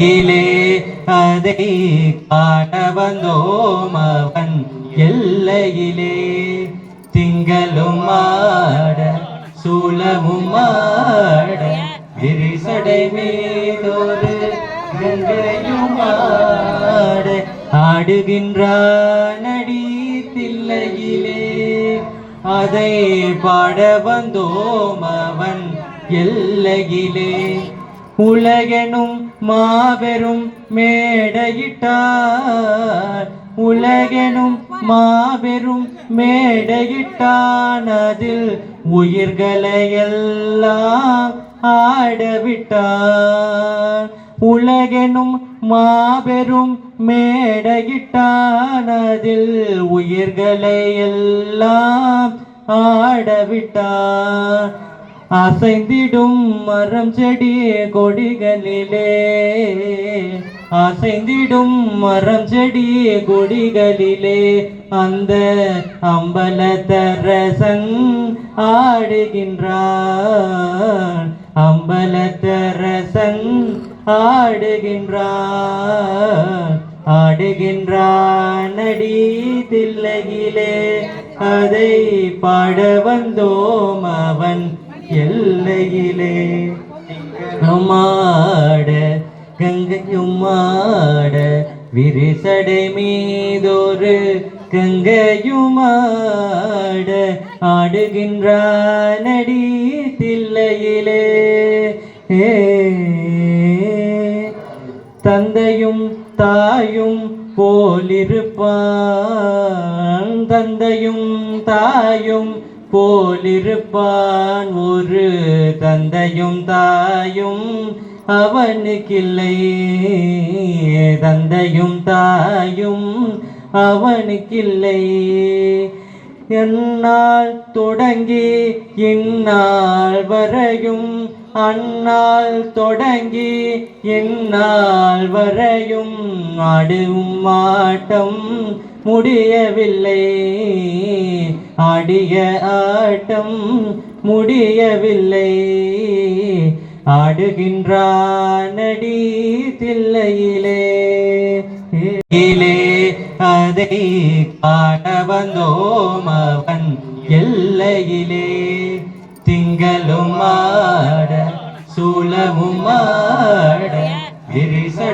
இலே அதை காண வந்தோம் அவன் எல்லையிலே திங்களும் ஆட சூலமும் ஆட விரிசடை மீதொரு கங்கையும் ஆட ஆடுகின்றான் அடி தில்லையிலே அதை பாட வந்தோம் அவன் எல்லையிலே உலகெனும் மாபெரும் மேடையிட்டார் உலகெனும் மாபெரும் மேடையிட்டான் அதில் உயிர்களை எல்லாம் ஆடவிட்டார் உலகெனும் மாபெரும் மேடையிட்டான் அதில் உயிர்களை எல்லாம் ஆடவிட்டார் அசைந்திடும் மரம் செடி கொடிகளிலே அசைந்திடும் மரம் செடி கொடிகளிலே அந்த அம்பலத்தரசன் ஆடுகின்றான் அம்பலத்தரசன் ஆடுகின்றான் ஆடுகின்றான் அடி தில்லையிலே அதை பாட வந்தோம் அவன் எல்லையிலே மாட கங்கையும் மாட விரிசடை மீதொரு கங்கையும் ஆட ஆடுகின்றான் அடி தில்லையிலே தந்தையும் தாயும் போலிருப்பான் தந்தையும் தாயும் போலிருப்பான் ஒரு தந்தையும் தாயும் அவனுக்கில்லை தந்தையும் தாயும் அவனுக்கில்லை என்னால் தொடங்கி இந்நாள் வரையும் அந்நாள் தொடங்கி இந்நாள் வரையும் ஆடும் ஆட்டம் முடியவில்லை ஆடிய ஆட்டம் முடியவில்லை ஆடுகின்றான் அடி தில்லையிலே இலே அதை காண வந்தோம் அவன் எல்லையிலே திங்களும் ஆட சூலமும் ஆட விரிசடை